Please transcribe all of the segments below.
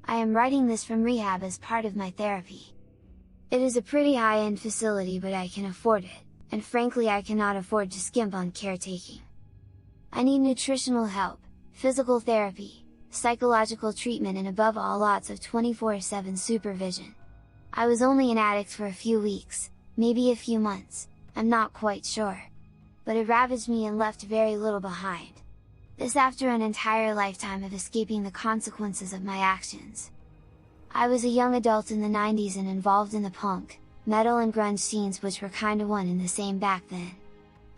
I am writing this from rehab as part of my therapy. It is a pretty high-end facility, but I can afford it, and frankly I cannot afford to skimp on caretaking. I need nutritional help, physical therapy, psychological treatment, and above all lots of 24/7 supervision. I was only an addict for a few weeks, maybe a few months, I'm not quite sure. But it ravaged me and left very little behind. This after an entire lifetime of escaping the consequences of my actions. I was a young adult in the 90s and involved in the punk, metal and grunge scenes, which were kinda one and the same back then.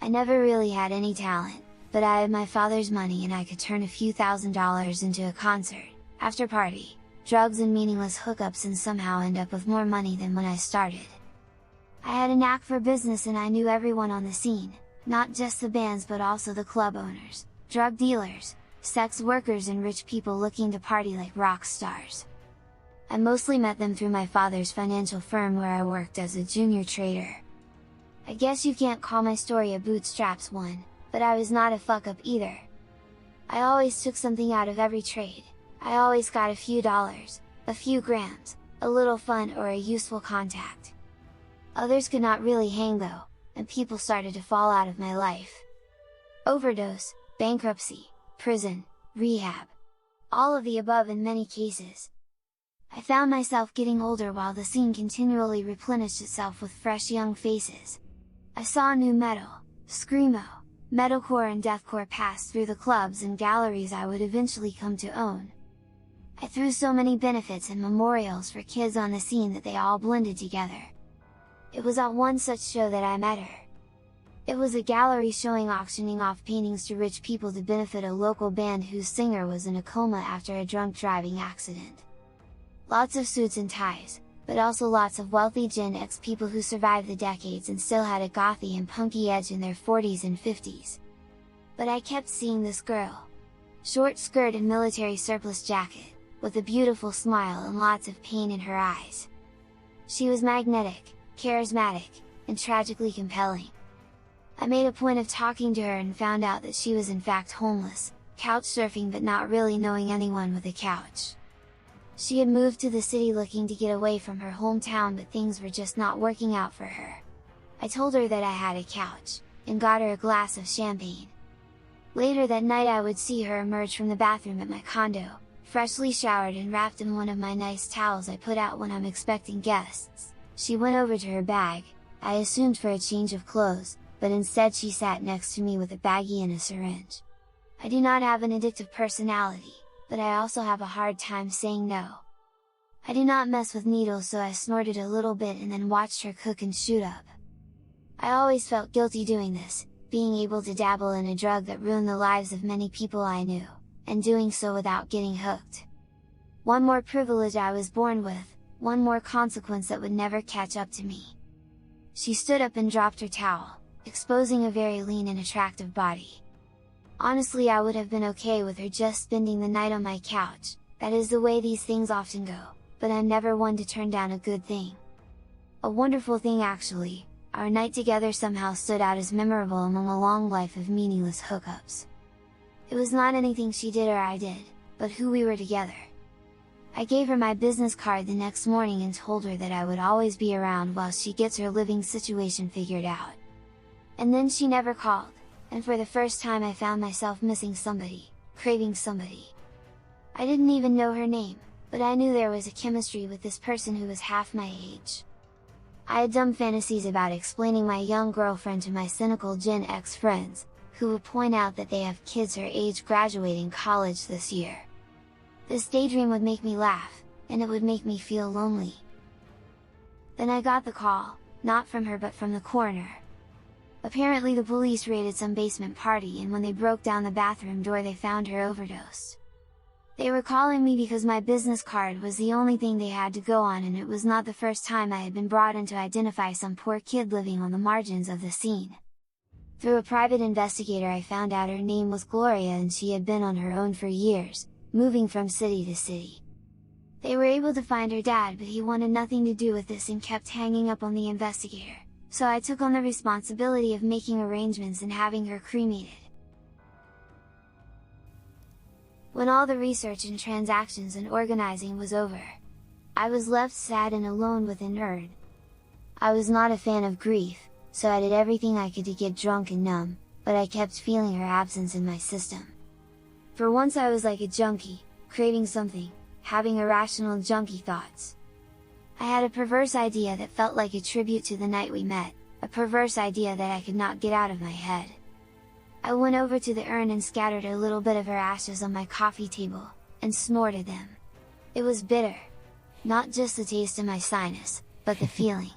I never really had any talent, but I had my father's money and I could turn a few $1,000s into a concert, after party, drugs and meaningless hookups, and somehow end up with more money than when I started. I had a knack for business and I knew everyone on the scene, not just the bands but also the club owners, drug dealers, sex workers, and rich people looking to party like rock stars. I mostly met them through my father's financial firm where I worked as a junior trader. I guess you can't call my story a bootstraps one, but I was not a fuck up either. I always took something out of every trade, I always got a few dollars, a few grams, a little fun, or a useful contact. Others could not really hang though, and people started to fall out of my life. Overdose, bankruptcy, prison, rehab. All of the above in many cases. I found myself getting older while the scene continually replenished itself with fresh young faces. I saw new metal, screamo, metalcore and deathcore pass through the clubs and galleries I would eventually come to own. I threw so many benefits and memorials for kids on the scene that they all blended together. It was at one such show that I met her. It was a gallery showing auctioning off paintings to rich people to benefit a local band whose singer was in a coma after a drunk driving accident. Lots of suits and ties, but also lots of wealthy Gen X people who survived the decades and still had a gothy and punky edge in their 40s and 50s. But I kept seeing this girl. Short skirt and military surplus jacket, with a beautiful smile and lots of pain in her eyes. She was magnetic, charismatic, and tragically compelling. I made a point of talking to her and found out that she was in fact homeless, couch surfing but not really knowing anyone with a couch. She had moved to the city looking to get away from her hometown, but things were just not working out for her. I told her that I had a couch, and got her a glass of champagne. Later that night I would see her emerge from the bathroom at my condo, freshly showered and wrapped in one of my nice towels I put out when I'm expecting guests. She went over to her bag, I assumed for a change of clothes, but instead she sat next to me with a baggie and a syringe. I do not have an addictive personality, but I also have a hard time saying no. I do not mess with needles, so I snorted a little bit and then watched her cook and shoot up. I always felt guilty doing this, being able to dabble in a drug that ruined the lives of many people I knew, and doing so without getting hooked. One more privilege I was born with, one more consequence that would never catch up to me. She stood up and dropped her towel, exposing a very lean and attractive body. Honestly, I would have been okay with her just spending the night on my couch, that is the way these things often go, but I'm never one to turn down a good thing. A wonderful thing actually, our night together somehow stood out as memorable among a long life of meaningless hookups. It was not anything she did or I did, but who we were together. I gave her my business card the next morning and told her that I would always be around while she gets her living situation figured out. And then she never called, and for the first time I found myself missing somebody, craving somebody. I didn't even know her name, but I knew there was a chemistry with this person who was half my age. I had dumb fantasies about explaining my young girlfriend to my cynical Gen X friends, who would point out that they have kids her age graduating college this year. This daydream would make me laugh, and it would make me feel lonely. Then I got the call, not from her but from the coroner. Apparently the police raided some basement party, and when they broke down the bathroom door they found her overdosed. They were calling me because my business card was the only thing they had to go on, and it was not the first time I had been brought in to identify some poor kid living on the margins of the scene. Through a private investigator I found out her name was Gloria and she had been on her own for years, moving from city to city. They were able to find her dad, but he wanted nothing to do with this and kept hanging up on the investigator, so I took on the responsibility of making arrangements and having her cremated. When all the research and transactions and organizing was over, I was left sad and alone within Erd. I was not a fan of grief, so I did everything I could to get drunk and numb, but I kept feeling her absence in my system. For once I was like a junkie, craving something, having irrational junkie thoughts. I had a perverse idea that felt like a tribute to the night we met, a perverse idea that I could not get out of my head. I went over to the urn and scattered a little bit of her ashes on my coffee table, and snorted them. It was bitter. Not just the taste in my sinus, but the feeling.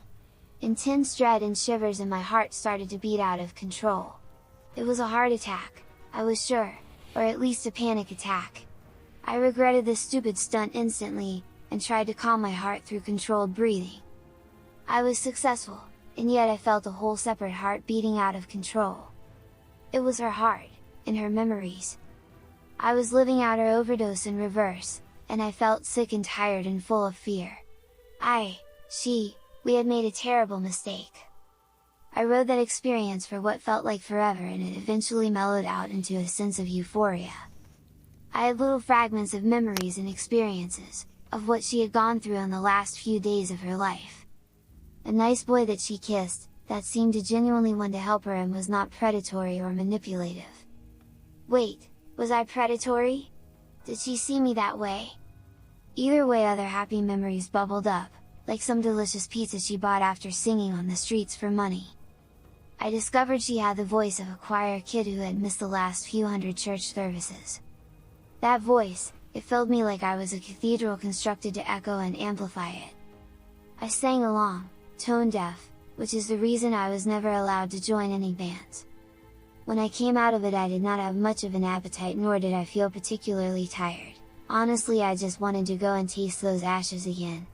Intense dread and shivers in my heart started to beat out of control. It was a heart attack, I was sure, or at least a panic attack. I regretted this stupid stunt instantly, and tried to calm my heart through controlled breathing. I was successful, and yet I felt a whole separate heart beating out of control. It was her heart, and her memories. I was living out her overdose in reverse, and I felt sick and tired and full of fear. We had made a terrible mistake. I rode that experience for what felt like forever, and it eventually mellowed out into a sense of euphoria. I had little fragments of memories and experiences, of what she had gone through in the last few days of her life. A nice boy that she kissed, that seemed to genuinely want to help her and was not predatory or manipulative. Wait, was I predatory? Did she see me that way? Either way, other happy memories bubbled up, like some delicious pizza she bought after singing on the streets for money. I discovered she had the voice of a choir kid who had missed the last few hundred church services. That voice, it filled me like I was a cathedral constructed to echo and amplify it. I sang along, tone deaf, which is the reason I was never allowed to join any bands. When I came out of it, I did not have much of an appetite, nor did I feel particularly tired. Honestly, I just wanted to go and taste those ashes again.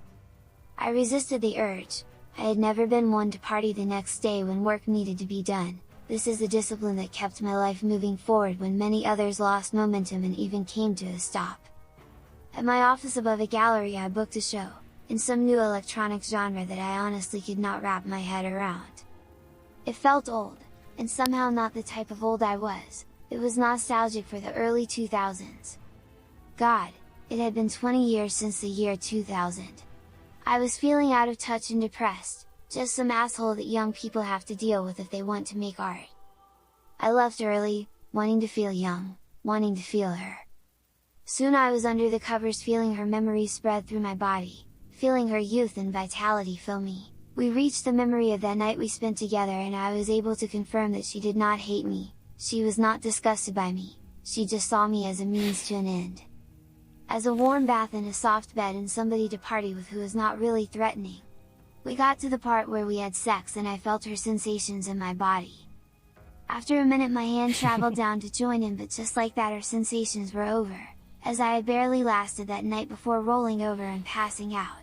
I resisted the urge. I had never been one to party the next day when work needed to be done. This is the discipline that kept my life moving forward when many others lost momentum and even came to a stop. At my office above a gallery, I booked a show, in some new electronic genre that I honestly could not wrap my head around. It felt old, and somehow not the type of old I was. It was nostalgic for the early 2000s. God, it had been 20 years since the year 2000. I was feeling out of touch and depressed, just some asshole that young people have to deal with if they want to make art. I left early, wanting to feel young, wanting to feel her. Soon I was under the covers, feeling her memories spread through my body, feeling her youth and vitality fill me. We reached the memory of that night we spent together, and I was able to confirm that she did not hate me, she was not disgusted by me, she just saw me as a means to an end. As a warm bath and a soft bed and somebody to party with who was not really threatening. We got to the part where we had sex and I felt her sensations in my body. After a minute my hand traveled down to join in, but just like that her sensations were over, as I had barely lasted that night before rolling over and passing out.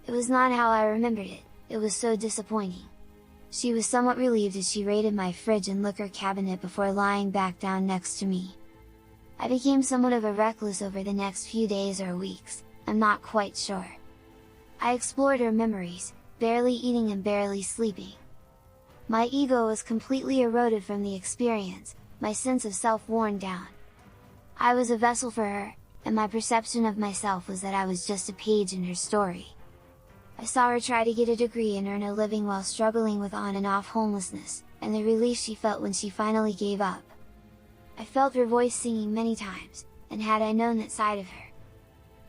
It was not how I remembered it, it was so disappointing. She was somewhat relieved as she raided my fridge and liquor cabinet before lying back down next to me. I became somewhat of a recluse over the next few days or weeks, I'm not quite sure. I explored her memories, barely eating and barely sleeping. My ego was completely eroded from the experience, my sense of self worn down. I was a vessel for her, and my perception of myself was that I was just a page in her story. I saw her try to get a degree and earn a living while struggling with on and off homelessness, and the relief she felt when she finally gave up. I felt her voice singing many times, and had I known that side of her,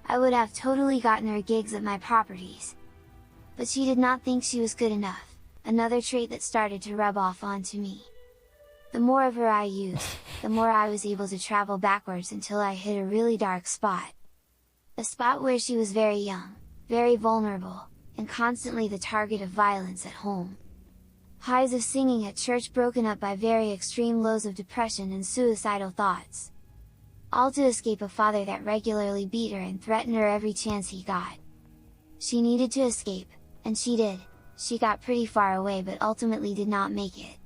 I would have totally gotten her gigs at my properties. But she did not think she was good enough, another trait that started to rub off onto me. The more of her I used, the more I was able to travel backwards until I hit a really dark spot. A spot where she was very young, very vulnerable, and constantly the target of violence at home. Highs of singing at church broken up by very extreme lows of depression and suicidal thoughts. All to escape a father that regularly beat her and threatened her every chance he got. She needed to escape, and she did. She got pretty far away but ultimately did not make it.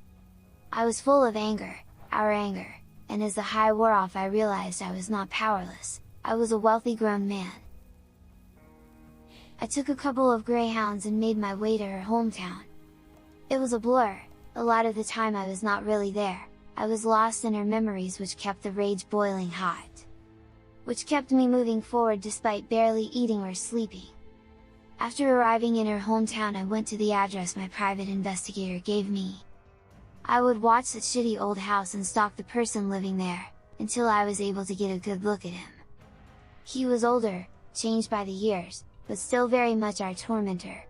I was full of anger, our anger, and as the high wore off I realized I was not powerless, I was a wealthy grown man. I took a couple of greyhounds and made my way to her hometown. It was a blur, a lot of the time I was not really there, I was lost in her memories which kept the rage boiling hot. which kept me moving forward despite barely eating or sleeping. After arriving in her hometown, I went to the address my private investigator gave me. I would watch that shitty old house and stalk the person living there, until I was able to get a good look at him. He was older, changed by the years, but still very much our tormentor.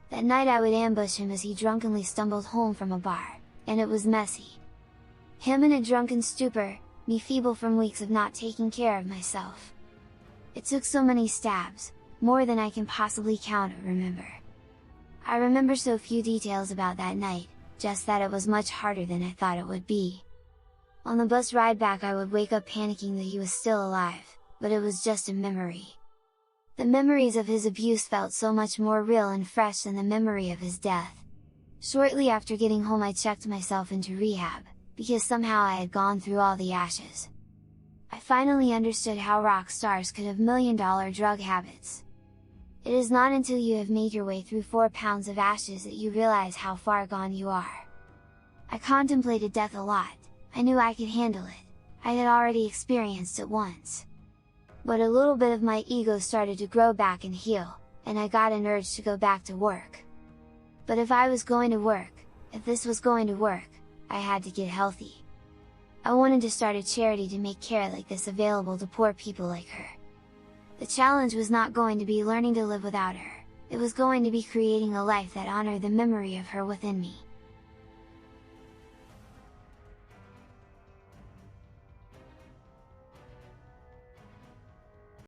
That night I would ambush him as he drunkenly stumbled home from a bar, and it was messy. Him in a drunken stupor, me feeble from weeks of not taking care of myself. It took so many stabs, more than I can possibly count or remember. I remember so few details about that night, just that it was much harder than I thought it would be. On the bus ride back I would wake up panicking that he was still alive, but it was just a memory. The memories of his abuse felt so much more real and fresh than the memory of his death. Shortly after getting home I checked myself into rehab, because somehow I had gone through all the ashes. I finally understood how rock stars could have $1,000,000 drug habits. It is not until you have made your way through 4 pounds of ashes that you realize how far gone you are. I contemplated death a lot, I knew I could handle it, I had already experienced it once. But a little bit of my ego started to grow back and heal, and I got an urge to go back to work. But if I was going to work, if this was going to work, I had to get healthy. I wanted to start a charity to make care like this available to poor people like her. The challenge was not going to be learning to live without her, it was going to be creating a life that honored the memory of her within me.